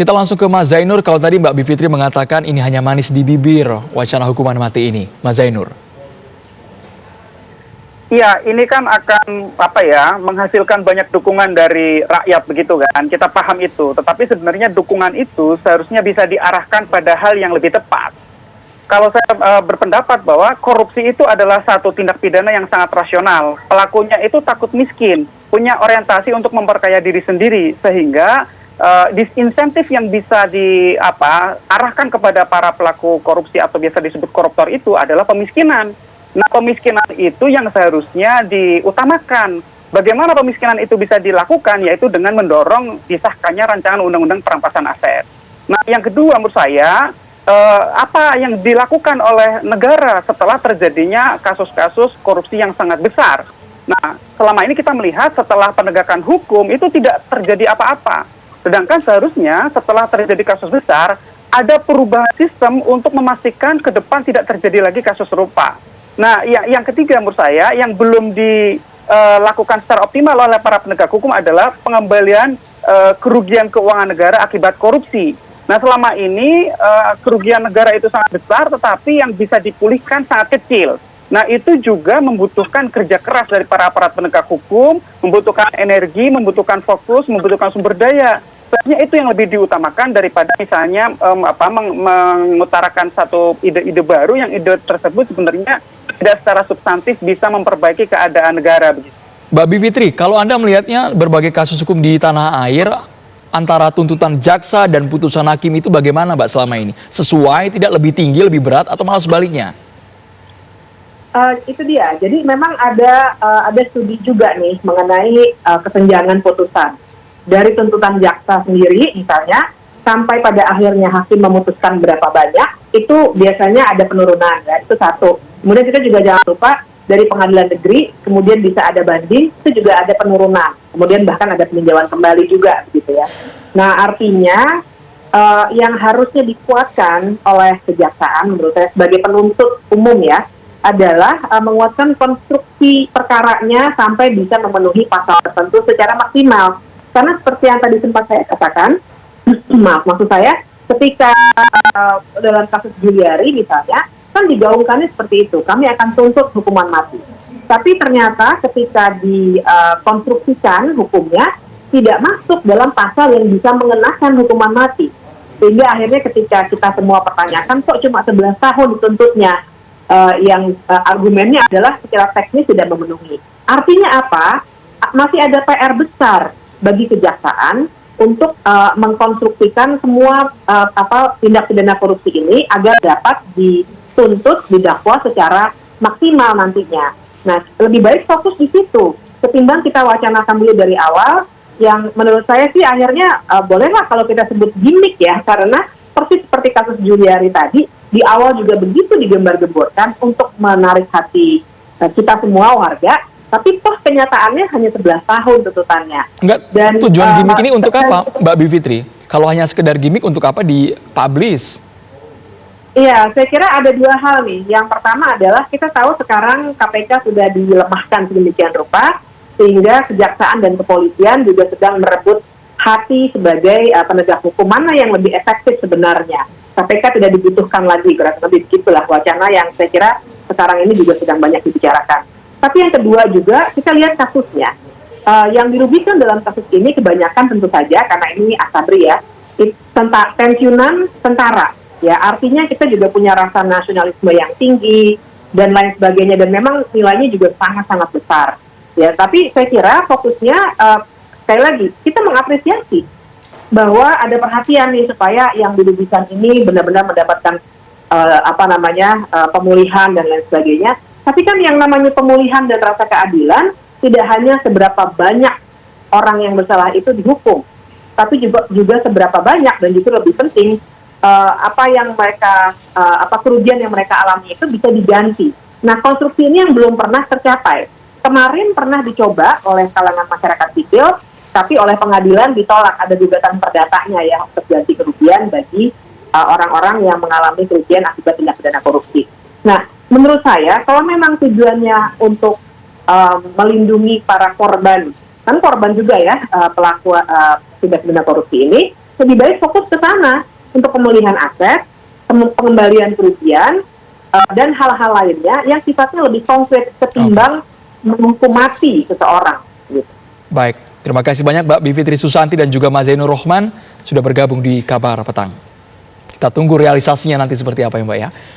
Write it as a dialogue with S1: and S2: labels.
S1: Kita langsung ke Mas Zainur. Kalau tadi Mbak Bivitri mengatakan ini hanya manis di bibir wacana hukuman mati ini, Mas Zainur.
S2: Iya, ini kan akan menghasilkan banyak dukungan dari rakyat begitu kan. Kita paham itu. Tetapi sebenarnya dukungan itu seharusnya bisa diarahkan pada hal yang lebih tepat. Kalau saya berpendapat bahwa korupsi itu adalah satu tindak pidana yang sangat rasional. Pelakunya itu takut miskin, punya orientasi untuk memperkaya diri sendiri, sehingga disinsentif yang bisa diarahkan kepada para pelaku korupsi atau biasa disebut koruptor itu adalah pemiskinan. Nah, pemiskinan itu yang seharusnya diutamakan. Bagaimana pemiskinan itu bisa dilakukan? Yaitu dengan mendorong disahkannya rancangan undang-undang perampasan aset. Nah, yang kedua menurut saya, apa yang dilakukan oleh negara setelah terjadinya kasus-kasus korupsi yang sangat besar. Nah, selama ini kita melihat setelah penegakan hukum itu tidak terjadi apa-apa. Sedangkan seharusnya setelah terjadi kasus besar, ada perubahan sistem untuk memastikan ke depan tidak terjadi lagi kasus serupa. Nah, yang ketiga menurut saya, yang belum dilakukan secara optimal oleh para penegak hukum adalah pengembalian kerugian keuangan negara akibat korupsi. Nah, selama ini kerugian negara itu sangat besar, tetapi yang bisa dipulihkan sangat kecil. Nah, itu juga membutuhkan kerja keras dari para aparat penegak hukum, membutuhkan energi, membutuhkan fokus, membutuhkan sumber daya. Sebenarnya itu yang lebih diutamakan daripada misalnya mengutarakan satu ide-ide baru yang ide tersebut sebenarnya tidak secara substantif bisa memperbaiki keadaan negara. Begitu.
S1: Mbak Bivitri, kalau Anda melihatnya berbagai kasus hukum di tanah air, antara tuntutan jaksa dan putusan hakim itu bagaimana Mbak selama ini? Sesuai, tidak lebih tinggi, lebih berat, atau malah sebaliknya?
S3: Itu dia. Jadi memang ada studi juga nih mengenai kesenjangan putusan. Dari tuntutan jaksa sendiri misalnya, sampai pada akhirnya hakim memutuskan berapa banyak, itu biasanya ada penurunan, ya. Itu satu. Kemudian kita juga jangan lupa, dari pengadilan negeri, kemudian bisa ada banding, itu juga ada penurunan. Kemudian bahkan ada peninjauan kembali juga, gitu ya. Nah, artinya, yang harusnya dikuatkan oleh kejaksaan, menurut saya sebagai penuntut umum ya, adalah menguatkan konstruksi perkaranya sampai bisa memenuhi pasal tertentu secara maksimal. Karena seperti yang tadi sempat saya katakan, maksud saya, ketika dalam kasus Juliari misalnya, kan digaungkannya seperti itu, kami akan tuntut hukuman mati. Tapi ternyata ketika dikonstruksikan hukumnya, tidak masuk dalam pasal yang bisa mengenakan hukuman mati. Sehingga akhirnya ketika kita semua pertanyakan, kok cuma 11 tahun dituntutnya, yang argumennya adalah secara teknis tidak memenuhi. Artinya apa? Masih ada PR besar bagi kejaksaan untuk mengkonstruksikan semua tindak pidana korupsi ini agar dapat dituntut, didakwa secara maksimal nantinya. Nah, lebih baik fokus di situ ketimbang kita wacanakan dulu dari awal, yang menurut saya sih akhirnya bolehlah kalau kita sebut gimmick ya, karena persis seperti kasus Juliari tadi, di awal juga begitu digembar-gemborkan untuk menarik hati kita semua warga. Tapi toh kenyataannya hanya 11 tahun tuntutannya.
S1: Enggak, dan tujuan gimmick ini untuk apa, Mbak Bivitri? Kalau hanya sekedar gimmick, untuk apa di-publish?
S3: Iya, saya kira ada dua hal nih. Yang pertama adalah kita tahu sekarang KPK sudah dilemahkan sedemikian rupa, sehingga kejaksaan dan kepolisian juga sedang merebut hati sebagai penegak hukum. Mana yang lebih efektif sebenarnya? KPK tidak dibutuhkan lagi, kurang lebih begitulah wacana yang saya kira sekarang ini juga sedang banyak dibicarakan. Tapi yang kedua juga, kita lihat kasusnya. Yang dirugikan dalam kasus ini kebanyakan tentu saja, karena ini asabri ya, pensiunan tentara. Ya, artinya kita juga punya rasa nasionalisme yang tinggi, dan lain sebagainya, dan memang nilainya juga sangat-sangat besar. Ya, tapi saya kira fokusnya, sekali lagi, kita mengapresiasi bahwa ada perhatian nih, supaya yang dirugikan ini benar-benar mendapatkan pemulihan dan lain sebagainya. Tapi kan yang namanya pemulihan dan rasa keadilan tidak hanya seberapa banyak orang yang bersalah itu dihukum, tapi juga seberapa banyak, dan justru lebih penting kerugian yang mereka alami itu bisa diganti. Nah, konstruksi ini yang belum pernah tercapai. Kemarin pernah dicoba oleh kalangan masyarakat sipil, tapi oleh pengadilan ditolak, ada gugatan perdatanya ya untuk ganti kerugian bagi orang-orang yang mengalami kerugian akibat tindak pidana korupsi. Nah, menurut saya, kalau memang tujuannya untuk melindungi para korban, kan korban juga ya pelaku tindak pidana korupsi ini, lebih baik fokus ke sana untuk pemulihan aset, pengembalian kerugian, dan hal-hal lainnya yang sifatnya lebih konkret ketimbang menghukum mati seseorang. Gitu.
S1: Baik, terima kasih banyak Mbak Bivitri Susanti dan juga Mas Zainur Rohman sudah bergabung di Kabar Petang. Kita tunggu realisasinya nanti seperti apa ya Mbak ya.